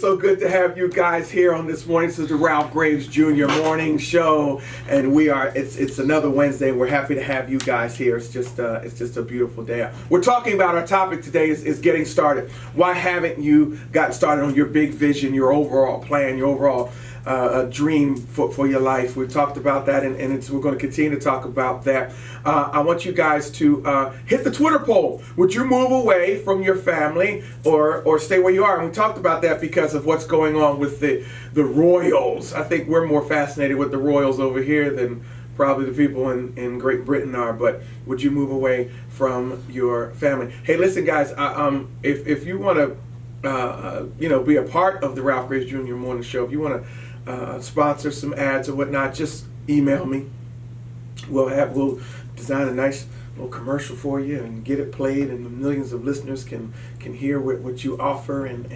So good to have you guys here on this morning. This is the Ralph Graves Jr. Morning Show, and it's another Wednesday. We're happy to have you guys here. It's just a beautiful day. We're talking about our topic today is getting started. Why haven't you gotten started on your big vision, your overall plan, your overall dream for your life? We've talked about that, and we're going to continue to talk about that. I want you guys to hit the Twitter poll. Would you move away from your family or stay where you are? And we talked about that because of what's going on with the Royals. I think we're more fascinated with the Royals over here than probably the people in Great Britain are. But would you move away from your family? Hey, listen, guys. If you want to be a part of the Ralph Graves Jr. Morning Show, if you want to sponsor some ads or whatnot, just email me. We'll design a nice little commercial for you and get it played, and the millions of listeners can hear what you offer, and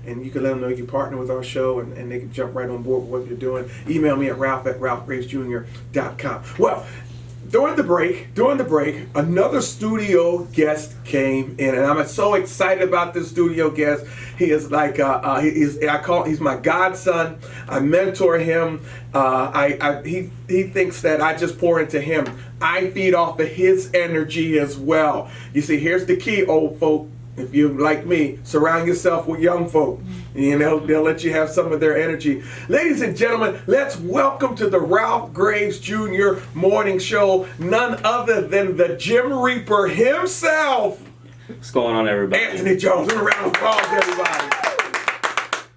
you can let them know you partner with our show, and they can jump right on board with what you're doing. Email me at ralph@ralphgravesjr.com. Well, during the break, another studio guest came in, and I'm so excited about this studio guest. He is like he's my godson. I mentor him. He thinks that I just pour into him. I feed off of his energy as well. You see, here's the key, old folk. If you, like me, surround yourself with young folk. They'll let you have some of their energy. Ladies and gentlemen, let's welcome to the Ralph Graves Jr. Morning Show none other than the Gym Reaper himself. What's going on, everybody? Anthony Jones. A round of applause, everybody.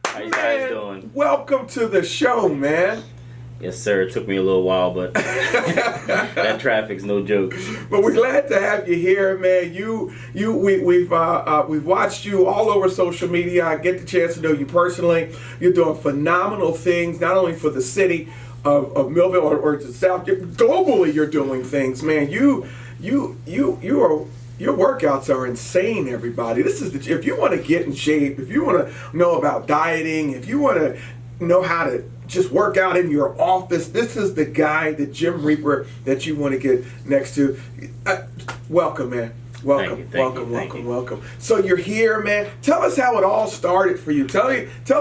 How you guys doing? Welcome to the show, man. Yes, sir. It took me a little while, but that traffic's no joke. But we're glad to have you here, man. We've watched you all over social media. I get the chance to know you personally. You're doing phenomenal things, not only for the city of Millville or the South. Globally, you're doing things, man. Your workouts are insane, everybody. If you want to get in shape, if you want to know about dieting, if you want to know how to just work out in your office, this is the guy, the Gym Reaper, that you want to get next to. Welcome, man. Welcome. So you're here, man. Tell us how it all started for you. Tell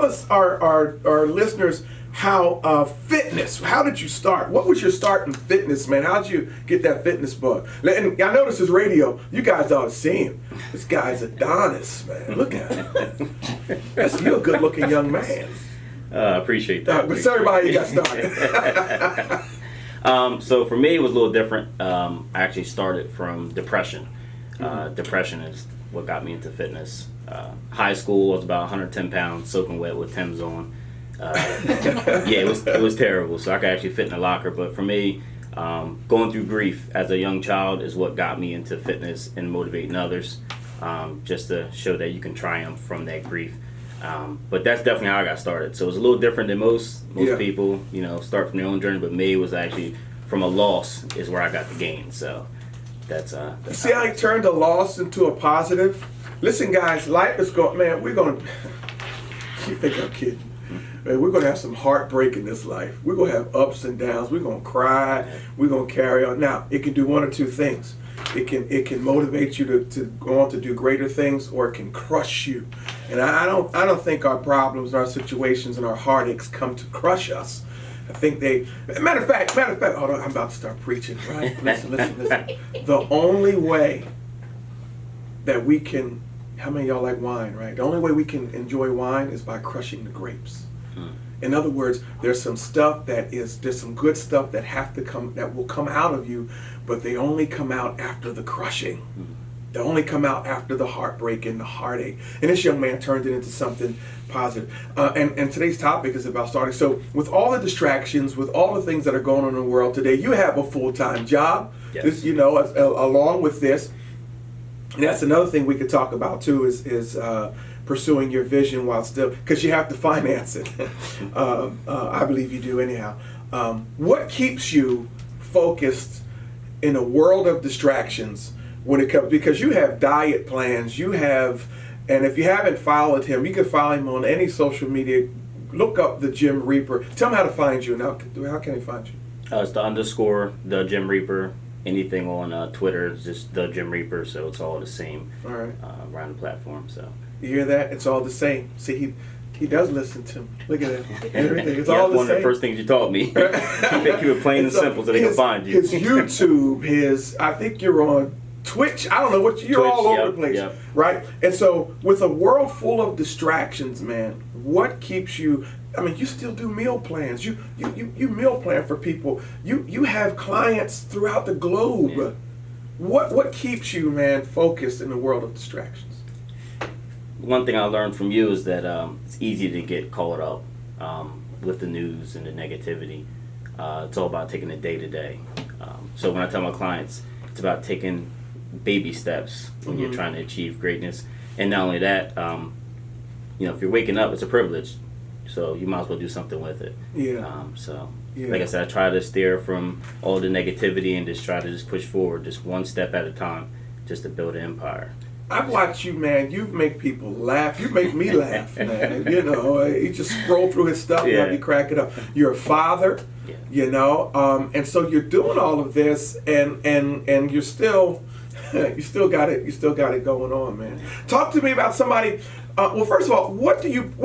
us our listeners how fitness. How did you start? What was your start in fitness, man? How did you get that fitness bug? And I know this is radio. You guys ought to see him. This guy's Adonis, man. Look at him. You're a good-looking young man. Appreciate that. But tell everybody how you got started. So for me, it was a little different. I actually started from depression. Depression is what got me into fitness. High school, I was about 110 pounds, soaking wet with Tim's on. It was terrible. So I could actually fit in a locker. But for me, going through grief as a young child is what got me into fitness and motivating others, just to show that you can triumph from that grief. But that's definitely how I got started. So it was a little different than most people, start from their own journey. But me, it was actually from a loss is where I got the gain. So that's see how he turned a loss into a positive? Listen, guys, life is going, man, we're going to, you think I'm kidding? Man, we're going to have some heartbreak in this life. We're going to have ups and downs. We're going to cry. We're going to carry on. Now, it can do one or two things. It can motivate you to go on to do greater things, or it can crush you. And I don't think our problems, our situations, and our heartaches come to crush us. I think matter of fact, hold on, I'm about to start preaching, right? Listen. The only way that we can, how many of y'all like wine, right? The only way we can enjoy wine is by crushing the grapes. In other words, there's some good stuff that will come out of you, but they only come out after the crushing. They only come out after the heartbreak and the heartache. And this young man turned it into something positive. And today's topic is about starting. So with all the distractions, with all the things that are going on in the world today, you have a full-time job. Yes. This, along with this. And that's another thing we could talk about too is pursuing your vision while still, because you have to finance it. I believe you do anyhow. What keeps you focused in a world of distractions when it comes, because you have diet plans, and if you haven't followed him, you can follow him on any social media. Look up the Gym Reaper. Tell them how to find you. Now, how can they find you? It's the Gym Reaper. Anything on Twitter is just the Gym Reaper, so it's all the same. All right. Around the platform. So you hear that? It's all the same. See, He does listen to me. Look at that. Everything. It's Yeah, all that's the one same. of the first things you taught me. keep it plain and simple so they can find you. His YouTube, I think you're on Twitch. I don't know what you're Twitch, all over yep, the place, yep. right? And so, with a world full of distractions, man, what keeps you? I mean, you still do meal plans. You meal plan for people. You have clients throughout the globe. Yeah. What keeps you, man, focused in the world of distractions? One thing I learned from you is that it's easy to get caught up with the news and the negativity. It's all about taking it day to day. So when I tell my clients, it's about taking baby steps when you're trying to achieve greatness. And not only that, if you're waking up, it's a privilege. So you might as well do something with it. Yeah. Like I said, I try to steer from all the negativity and just try to just push forward, just one step at a time, just to build an empire. I've watched you, man. You make people laugh. You make me laugh, man. You just scroll through his stuff, Yeah. you crack it up. You're a father, Yeah. and so you're doing all of this, and you're still, you still got it going on, man. Talk to me about somebody. Well, first of all, what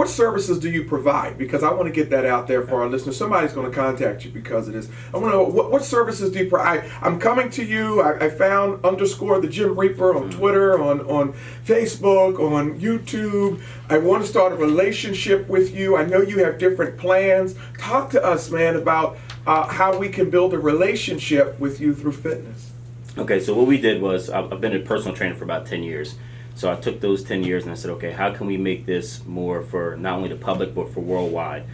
services do you provide? Because I want to get that out there for our listeners. Somebody's going to contact you because of this. I want to know what services do you provide. I'm coming to you. I found _ the Jim Reaper on Twitter, on Facebook, on YouTube. I want to start a relationship with you. I know you have different plans. Talk to us, man, about how we can build a relationship with you through fitness. Okay, so what we did was, I've been a personal trainer for about 10 years. So I took those 10 years and I said, okay, how can we make this more for not only the public, but for worldwide?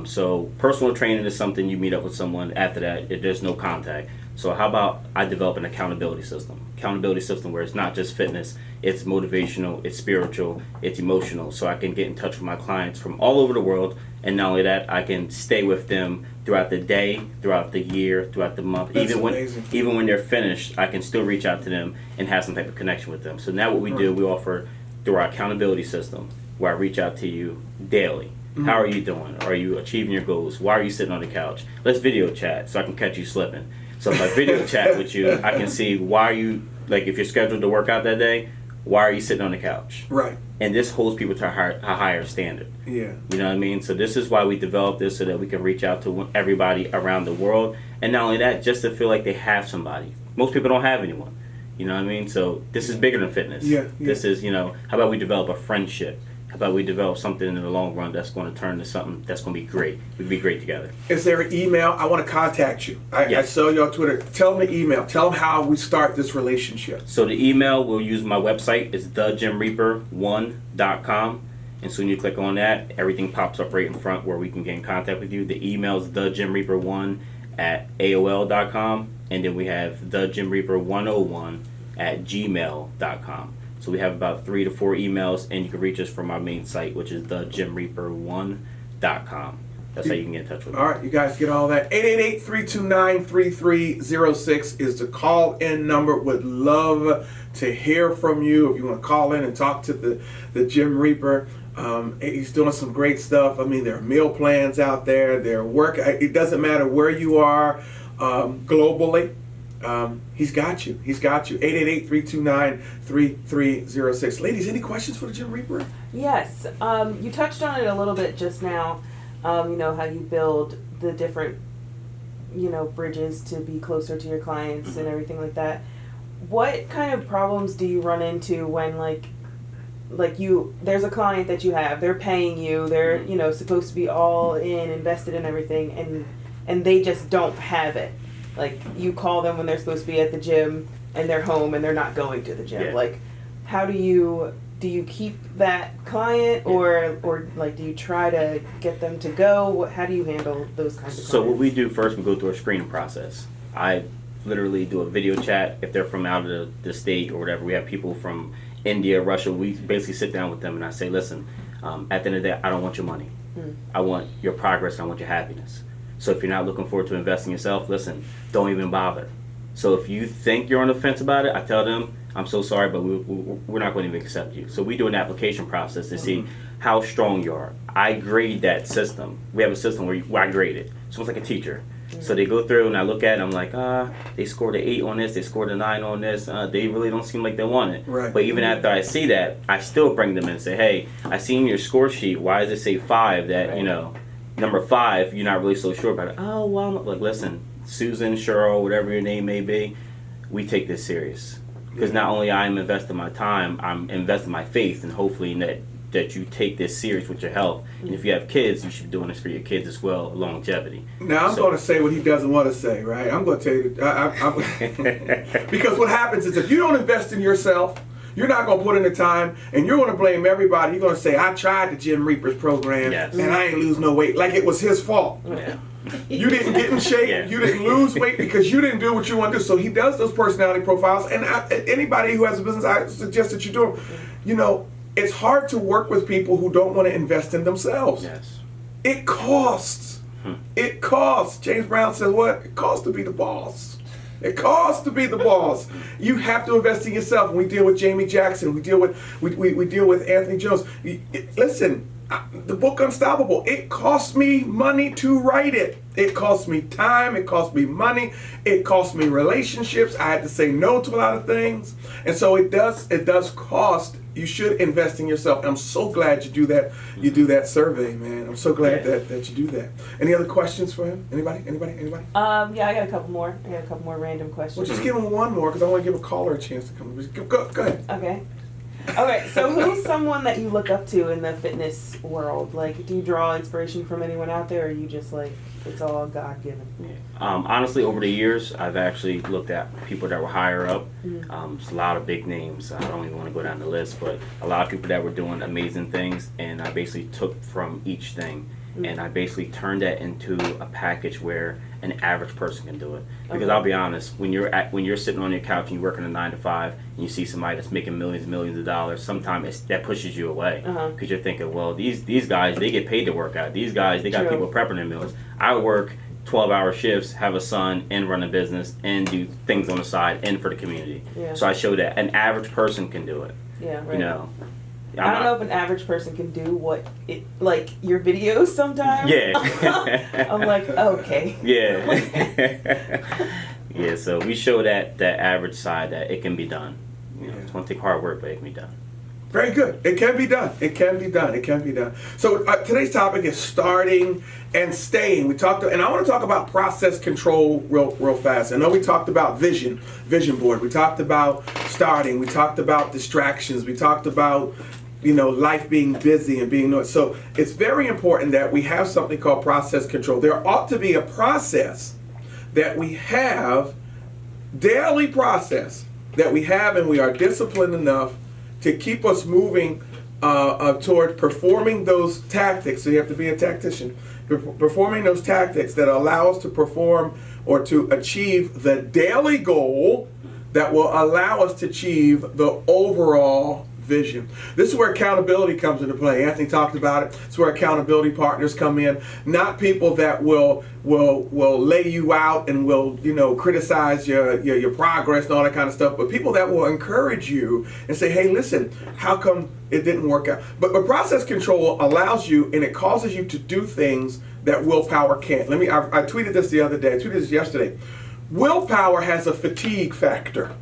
So personal training is something you meet up with someone. After that, there's no contact. So how about I develop an accountability system? Accountability system where it's not just fitness, it's motivational, it's spiritual, it's emotional. So I can get in touch with my clients from all over the world. And not only that, I can stay with them throughout the day, throughout the year, throughout the month. That's amazing. Even when they're finished, I can still reach out to them and have some type of connection with them. So now what we do, we offer through our accountability system, where I reach out to you daily. How are you doing? Are you achieving your goals? Why are you sitting on the couch? Let's video chat so I can catch you slipping. So if I video chat with you, I can see why are you, like if you're scheduled to work out that day, why are you sitting on the couch? Right. And this holds people to a higher standard. Yeah. You know what I mean? So this is why we developed this, so that we can reach out to everybody around the world. And not only that, just to feel like they have somebody. Most people don't have anyone. You know what I mean? So this is bigger than fitness. Yeah. This is, how about we develop a friendship? How about we develop something in the long run that's going to turn to something that's going to be great? We can be great together. Is there an email? I want to contact you. I Yes. saw you on Twitter. Tell them the email. Tell them how we start this relationship. So the email, we'll use my website. It's thejimreaper1.com. And so when you click on that, everything pops up right in front where we can get in contact with you. The email is thejimreaper1@aol.com. And then we have thejimreaper101@gmail.com. So we have about 3 to 4 emails, and you can reach us from our main site, which is thejimreaper1.com. That's how you can get in touch with me. All right, you guys get all that. 888-329-3306 is the call-in number. Would love to hear from you if you want to call in and talk to the Jim Reaper. He's doing some great stuff. I mean, there are meal plans out there. There are work. It doesn't matter where you are globally. He's got you. He's got you. 888-329-3306. Ladies, any questions for the Jim Reaper? Yes. You touched on it a little bit just now. How you build the different, bridges to be closer to your clients and everything like that. What kind of problems do you run into when there's a client that you have, they're paying you, they're, supposed to be all in, invested in everything, and they just don't have it. Like, you call them when they're supposed to be at the gym and they're home and they're not going to the gym. Yeah. Like, how do you keep that client, or do you try to get them to go? How do you handle those kinds of clients? So what we do first, we go through a screening process. I literally do a video chat. If they're from out of the state or whatever, we have people from India, Russia. We basically sit down with them and I say, listen, at the end of the day, I don't want your money. I want your progress and I want your happiness. So if you're not looking forward to investing in yourself, listen, don't even bother. So if you think you're on the fence about it, I tell them, I'm so sorry, but we're not going to even accept you. So we do an application process to see how strong you are. I grade that system. We have a system where I grade it. So it's like a teacher. So they go through and I look at it, I'm like, they scored an 8 on this, they scored a 9 on this, they really don't seem like they want it. Right. But even after I see that, I still bring them in and say, hey, I seen your score sheet, why does it say 5 that, you know, number 5, you're not really so sure about it. Oh, well, like, listen, Susan, Cheryl, whatever your name may be, we take this serious. Because not only I'm investing my time, I'm investing my faith, and hopefully that you take this serious with your health. And if you have kids, you should be doing this for your kids as well, longevity. Now, I'm going to say what he doesn't want to say, right? I'm going to tell you, because what happens is if you don't invest in yourself, you're not going to put in the time, and you're going to blame everybody. You're going to say, I tried the Jim Reapers program, and I ain't lose no weight, like it was his fault. Yeah. You didn't get in shape. You didn't lose weight because you didn't do what you want to do. So he does those personality profiles. And anybody who has a business, I suggest that you do them. You know, it's hard to work with people who don't want to invest in themselves. Yes. It costs. It costs. James Brown said what? It costs to be the boss. It costs to be the boss. You have to invest in yourself. We deal with Jamie Jackson. We deal with we deal with Anthony Jones. Listen. The book Unstoppable, it cost me money to write it. It cost me time, it cost me money, it cost me relationships. I had to say no to a lot of things. And so it does cost. You should invest in yourself. I'm so glad you do that. You do that survey, man. I'm so glad that you do that. Any other questions for him? Anybody? Yeah, I got a couple more. Random questions. Well, just give him one more because I want to give a caller a chance to come. Go ahead. Okay. Okay, so who's someone that you look up to in the fitness world? Like, do you draw inspiration from anyone out there, or are you just like, it's all God-given? Honestly, over the years, I've actually looked at people that were higher up. It's a lot of big names. I don't even want to go down the list, but a lot of people that were doing amazing things, and I basically took from each thing, and I basically turned that into a package where an average person can do it. Because I'll be honest, when you're sitting on your couch and you're working a 9 to 5, and you see somebody that's making millions and millions of dollars, sometimes that pushes you away. Because you're thinking, well, these guys, they get paid to work out. These guys, they got people prepping their meals. I work 12-hour shifts, have a son, and run a business, and do things on the side, and for the community. So I show that an average person can do it. Yeah, right. You know. I don't know if an average person can do what it, like your videos sometimes. Yeah. I'm like, okay. Yeah. Yeah, so we show that average side that it can be done. You know, it's going to take hard work, but it can be done. Very good. It can be done. It can be done. It can be done. So today's topic is starting and staying. We talked, and I want to talk about process control real fast. I know we talked about vision board. We talked about starting. We talked about distractions. We talked about, you know, life being busy and being, so it's very important that we have something called process control. There ought to be a process that we have, daily process that we have, and we are disciplined enough to keep us moving toward performing those tactics. So you have to be a tactician. Performing those tactics that allow us to perform or to achieve the daily goal that will allow us to achieve the overall vision. This is where accountability comes into play. Anthony talked about it. It's where accountability partners come in. Not people that will lay you out and will, you know, criticize your progress and all that kind of stuff, but people that will encourage you and say, hey, listen, how come it didn't work out? But process control allows you, and it causes you to do things that willpower can't. I tweeted this the other day. I tweeted this yesterday. Willpower has a fatigue factor.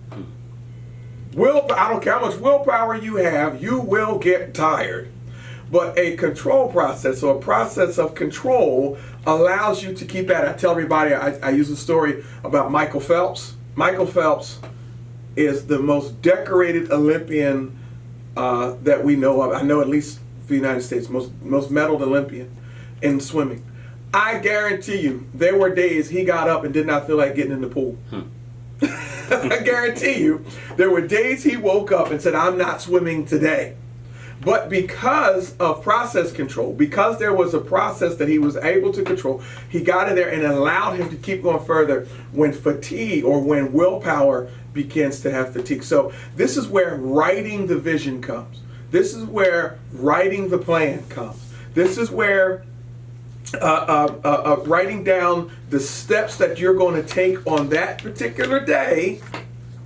I don't care how much willpower you have, you will get tired. But a control process, or a process of control, allows you to keep at it. I tell everybody, I use a story about Michael Phelps. Michael Phelps is the most decorated Olympian that we know of. I know at least for the United States, most medaled Olympian in swimming. I guarantee you, there were days he got up and did not feel like getting in the pool. I guarantee you, there were days he woke up and said, I'm not swimming today. But because of process control, because there was a process that he was able to control, he got in there and allowed him to keep going further when fatigue or when willpower begins to have fatigue. So this is where writing the vision comes. This is where writing the plan comes. This is where writing down the steps that you're going to take on that particular day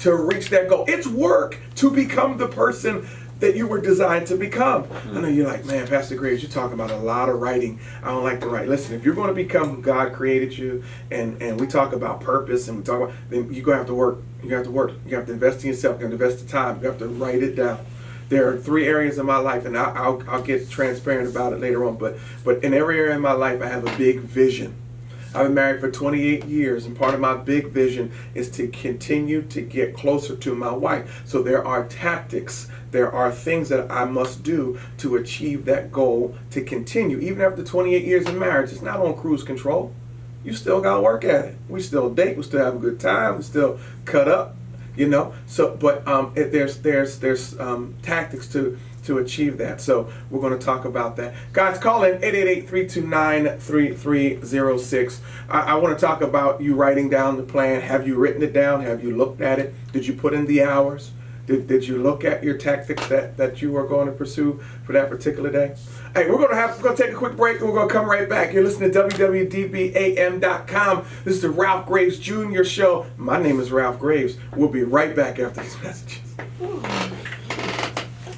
to reach that goal. It's work to become the person that you were designed to become. I know you're like, man, Pastor Graves, you're talking about a lot of writing. I don't like to write. Listen, if you're going to become who God created you, and we talk about purpose, and we talk about, then you're going to have to work. You have to work. You have to invest in yourself. You have to invest the time. You have to write it down. There are 3 areas in my life, and I'll get transparent about it later on. But in every area in my life, I have a big vision. I've been married for 28 years, and part of my big vision is to continue to get closer to my wife. So there are tactics, there are things that I must do to achieve that goal, to continue. Even after 28 years of marriage, it's not on cruise control. You still got to work at it. We still date, we still have a good time, we still cut up, you know. So, but there's tactics to achieve that. So we're going to talk about that. Guys, call in 888-329-3306. I want to talk about you writing down the plan. Have you written it down? Have you looked at it? Did you put in the hours? Did you look at your tactics that you are going to pursue for that particular day? Hey, we're going to take a quick break, and we're going to come right back. You're listening to WWDBAM.com. This is the Ralph Graves Jr. Show. My name is Ralph Graves. We'll be right back after these messages.